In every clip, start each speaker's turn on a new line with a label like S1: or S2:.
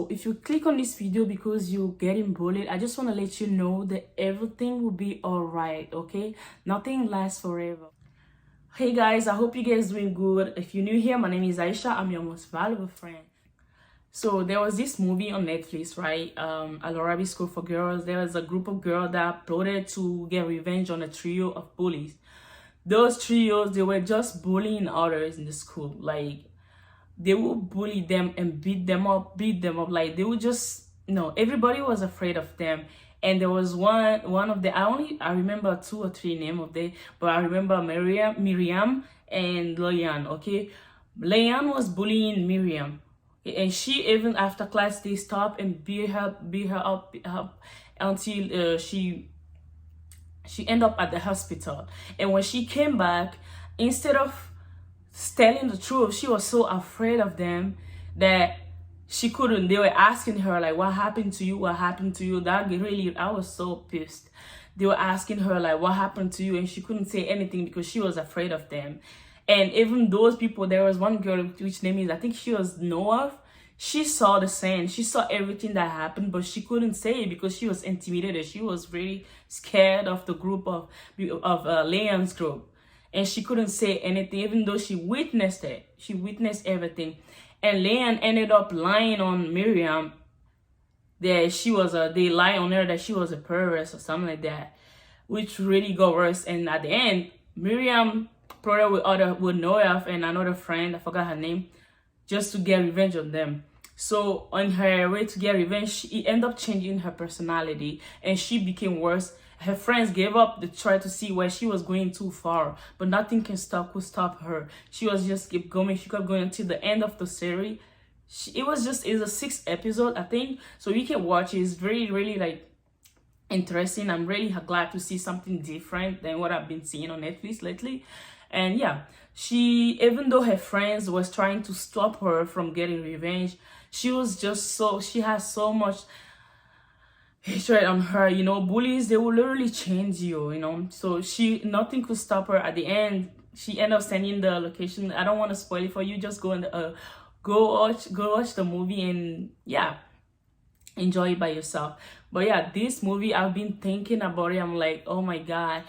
S1: if you click on this video because you're getting bullied, I just want to let you know that everything will be all right. Okay, nothing lasts forever. Hey guys, I hope you guys doing good. If you're new here, my name is Aisha. I'm your most valuable friend. So there was this movie on Netflix, right? Alwarabi School for Girls. There was a group of girls that plotted to get revenge on a trio of bullies. Those trios, they were just bullying others in the school. Like, they would bully them and beat them up. Like, they would just, everybody was afraid of them. And there was one of the, I remember 2 or 3 names of them, but I remember Miriam and Leanne. Okay, Leanne was bullying Miriam, and she, even after class, they stopped and beat her up until she ended up at the hospital. And when she came back, instead of telling the truth, she was so afraid of them that she couldn't. They were asking her, like, what happened to you? What happened to you? That really, I was so pissed. They were asking her, like, what happened to you? And she couldn't say anything because she was afraid of them. And even those people, there was one girl, which name is, I think she was Noah. She saw the scene. She saw everything that happened, but she couldn't say it because she was intimidated. She was really scared of the group of Leon's group. And she couldn't say anything, even though she witnessed it. She witnessed everything. And Leon ended up lying on Miriam that they lie on her that she was a pervert or something like that, which really got worse. And at the end, Miriam plotted with Noah and another friend, I forgot her name, just to get revenge on them. So on her way to get revenge, she ended up changing her personality and she became worse. Her friends gave up. They tried to see where she was going too far, but nothing could stop her. She was just keep going. She kept going until the end of the series. It's a 6th episode, I think. So you can watch it. It's very, really like interesting. I'm really glad to see something different than what I've been seeing on Netflix lately. And yeah, even though her friends was trying to stop her from getting revenge, she has so much hatred on her. Bullies, they will literally change you. So nothing could stop her. At the end, she ended up sending the location. I don't want to spoil it for you. Just go watch the movie and yeah, enjoy it by yourself. But yeah, this movie, I've been thinking about it. I'm like, oh my god,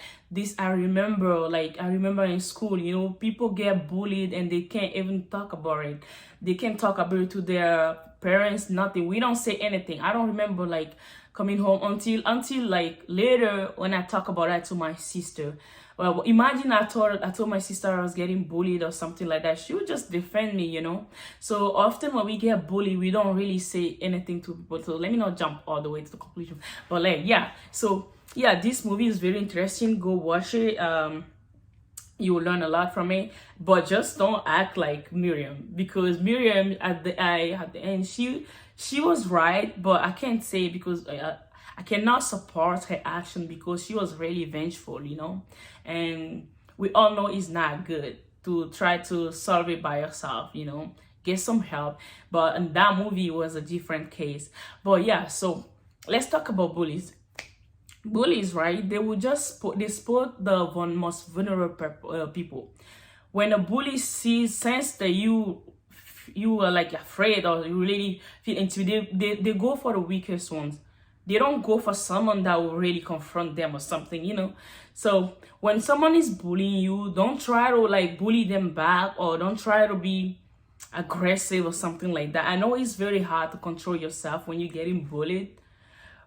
S1: I remember in school, people get bullied and they can't even talk about it. They can't talk about it to their parents, nothing. We don't say anything. I don't remember like coming home until like later when I talk about that to my sister. Well, imagine I told my sister I was getting bullied or something like that. She would just defend me, So often when we get bullied, we don't really say anything to people. So let me not jump all the way to the conclusion. But like, yeah. So yeah, this movie is very interesting. Go watch it. You will learn a lot from it. But just don't act like Miriam, because Miriam at the end, she was right, but I can't say because I cannot support her action because she was really vengeful, and we all know it's not good to try to solve it by yourself, get some help. But in that movie, it was a different case. But yeah, so let's talk about bullies. Bullies, right? They will just spot the most vulnerable people. When a bully sense that you are like afraid or you really feel intimidated, they go for the weakest ones. They don't go for someone that will really confront them or something. So when someone is bullying you, don't try to like bully them back, or don't try to be aggressive or something like that. I know it's very hard to control yourself when you're getting bullied,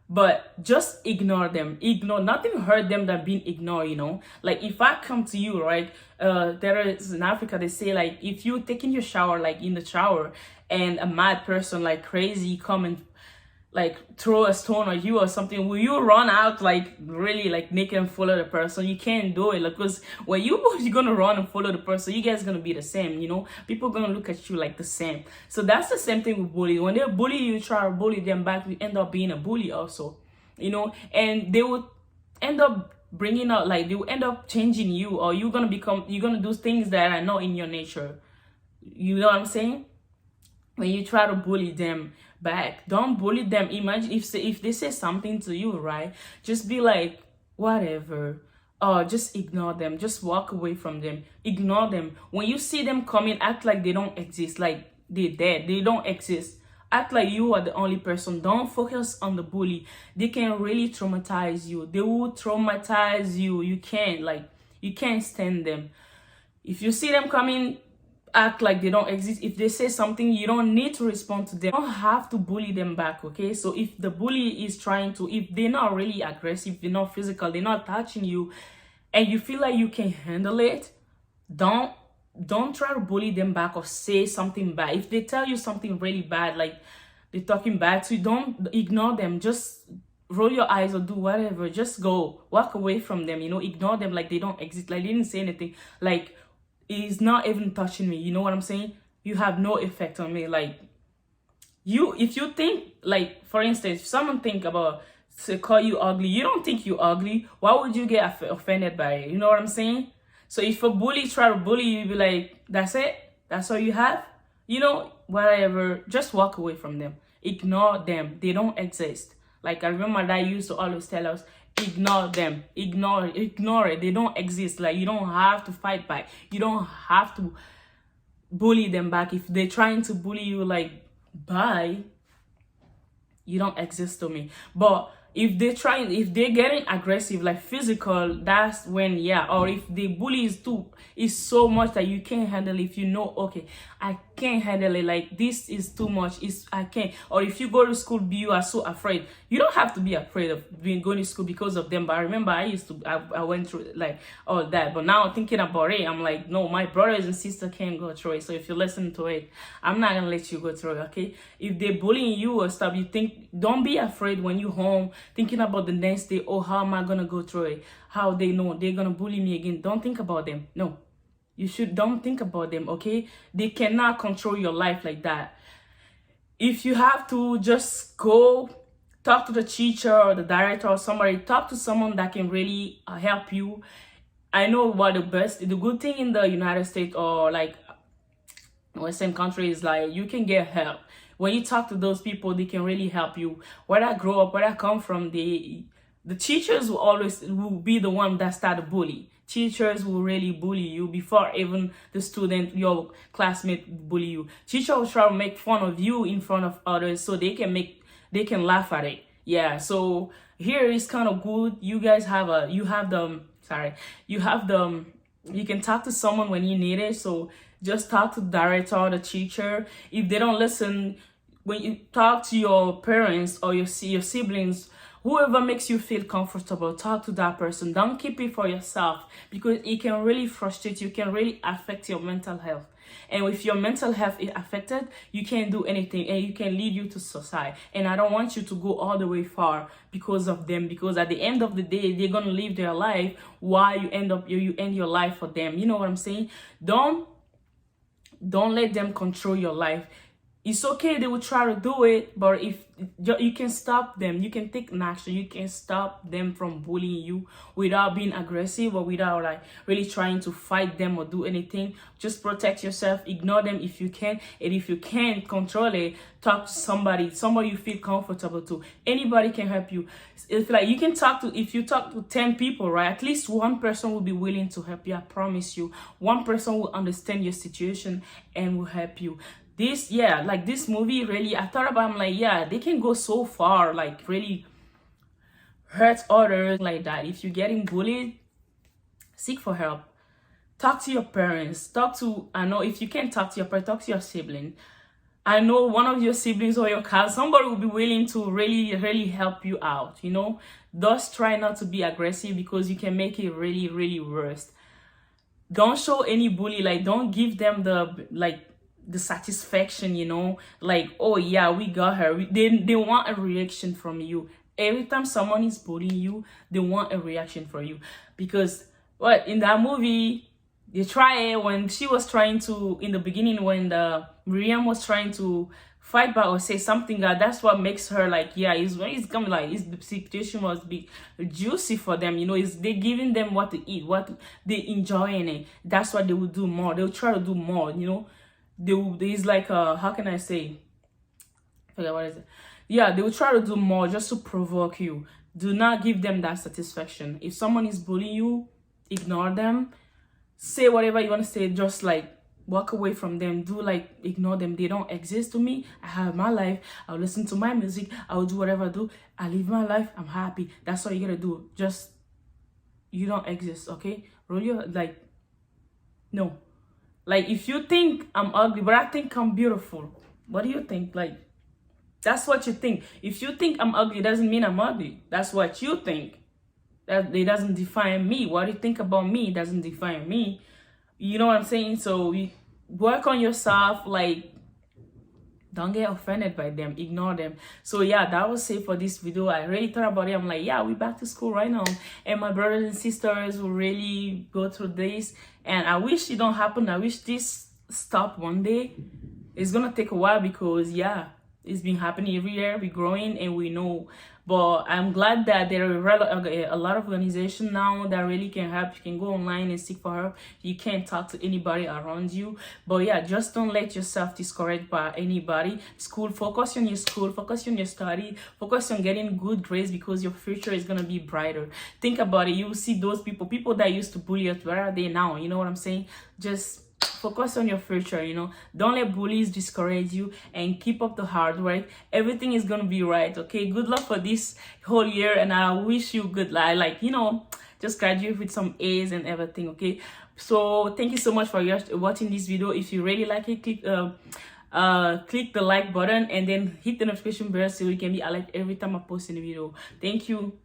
S1: but just ignore them. Nothing hurt them than being ignored. Like if I come to you, right, there is in Africa, they say like if you taking your shower, like in the shower, and a mad person like crazy come and like throw a stone at you or something, will you run out like really like naked and follow the person? You can't do it, like, because when you're gonna run and follow the person, you guys gonna be the same. People gonna look at you like the same. So that's the same thing with bullying. When they bully you, try to bully them back, you end up being a bully also. And they will end up bringing out, like, they will end up changing you, or you're gonna do things that are not in your nature. You know what I'm saying? When you try to bully them back, don't bully them. Imagine if they say something to you, right? Just be like, whatever. Or just ignore them. Just walk away from them. Ignore them. When you see them coming, act like they don't exist, like they're dead. They don't exist. act like you are the only person. Don't focus on the bully. They can really traumatize you. They will traumatize you. You can't stand them. If you see them coming, act like they don't exist. If they say something, you don't need to respond to them. You don't have to bully them back, okay? So if the bully is trying to, if they're not really aggressive, they're not physical, they're not touching you, and you feel like you can handle it, don't try to bully them back or say something bad. If they tell you something really bad, like they're talking bad to you, don't ignore them. Just roll your eyes or do whatever. Just go, walk away from them, ignore them like they don't exist, like they didn't say anything, like it's not even touching me. You know what I'm saying? You have no effect on me. Like, if you think, like, for instance, if someone think about to call you ugly, you don't think you ugly, why would you get offended by it? You know what I'm saying? So if a bully try to bully you, be like, that's it? That's all you have? Whatever. Just walk away from them. Ignore them. They don't exist. Like, I remember my dad used to always tell us, ignore them. Ignore it. They don't exist. Like, you don't have to fight back. You don't have to bully them back. If they're trying to bully you, like, bye. You don't exist to me. But if they're getting aggressive, like physical, that's when, yeah. Or if the bully is so much that you can't handle it, if you know, okay, I can't handle it, like this is too much, I can't. Or if you go to school, you are so afraid. You don't have to be afraid of going to school because of them. But I remember I went through like all that. But now thinking about it, I'm like, no, my brothers and sisters can't go through it. So if you listen to it, I'm not gonna let you go through it, okay? If they're bullying you or stuff, don't be afraid when you're home thinking about the next day. Oh, how am I gonna go through it? How they know they're gonna bully me again? Don't think about them. No, don't think about them, okay? They cannot control your life like that. If you have to, just go talk to the teacher or the director or somebody. Talk to someone that can really help you. I know what the good thing in the United States or like Western countries, like you can get help. When you talk to those people, they can really help you. Where I grow up, where I come from, the teachers will be the one that start to bully. Teachers will really bully you before even the student, your classmate, bully you. Teacher will try to make fun of you in front of others so they can laugh at it. Yeah, so here is kind of good. You guys you can talk to someone when you need it. So just talk to the director or the teacher. If they don't listen, when you talk to your parents or your siblings, whoever makes you feel comfortable, talk to that person. Don't keep it for yourself, because it can really frustrate you, can really affect your mental health. And if your mental health is affected, you can't do anything and you can lead you to suicide. And I don't want you to go all the way far because of them, because at the end of the day, they're going to live their life while you end your life for them. You know what I'm saying? Don't let them control your life. It's okay, they will try to do it, but if you can stop them, you can take an action, you can stop them from bullying you without being aggressive or without like really trying to fight them or do anything. Just protect yourself, ignore them if you can, and if you can't control it, talk to somebody you feel comfortable to. Anybody can help you. If you talk to 10 people, right, at least one person will be willing to help you. I promise you, one person will understand your situation and will help you. This movie really, I thought about, I'm like, yeah, they can go so far, like really hurt others like that. If you're getting bullied, seek for help. Talk to your parents. I know if you can't talk to your parents, talk to your sibling. I know one of your siblings or your cousin, somebody will be willing to really, really help you out, Just try not to be aggressive, because you can make it really, really worse. Don't show any bully, like don't give them the satisfaction, like, oh yeah, we got her. They want a reaction from you. Every time someone is bullying you, they want a reaction from you, because in that movie they try it when she was trying to, in the beginning, when Miriam was trying to fight back or say something, that's what makes her like, yeah, it's coming, like the situation must be juicy for them, they giving them what to eat, what they enjoying it. That's what they will do more. They'll try to do more, there's like how can I say, I forget what is it. Yeah, they will try to do more just to provoke you. Do not give them that satisfaction. If someone is bullying you, ignore them. Say whatever you want to say, just like walk away from them. Do like ignore them. They don't exist to me. I have my life. I'll listen to my music. I'll do whatever I do. I live my life. I'm happy. That's all you gotta do. Just, you don't exist, okay? Roll your, like, no. Like, if you think I'm ugly, but I think I'm beautiful, what do you think? Like, that's what you think. If you think I'm ugly, it doesn't mean I'm ugly. That's what you think. That it doesn't define me. What you think about me doesn't define me. You know what I'm saying? So you work on yourself. Like, don't get offended by them, ignore them. So yeah, that was it for this video. I really thought about it. I'm like, yeah, we back to school right now, and my brothers and sisters will really go through this, and I wish it don't happen. I wish this stop one day. It's gonna take a while, because yeah, it's been happening every year. We're growing and we know. But I'm glad that there are a lot of organizations now that really can help. You can go online and seek for help. You can't talk to anybody around you. But yeah, just don't let yourself discouraged by anybody. School, focus on your school, focus on your study, focus on getting good grades, because your future is gonna be brighter. Think about it. You will see those people that used to bully us. Where are they now? You know what I'm saying? Just focus on your future, you know. Don't let bullies discourage you, and keep up the hard work. Everything is gonna be right, okay? Good luck for this whole year, and I wish you good luck. Like, you know, just graduate with some A's and everything, okay? So thank you so much for watching this video. If you really like it, click the like button, and then hit the notification bell so you can be alerted every time I post a video. Thank you.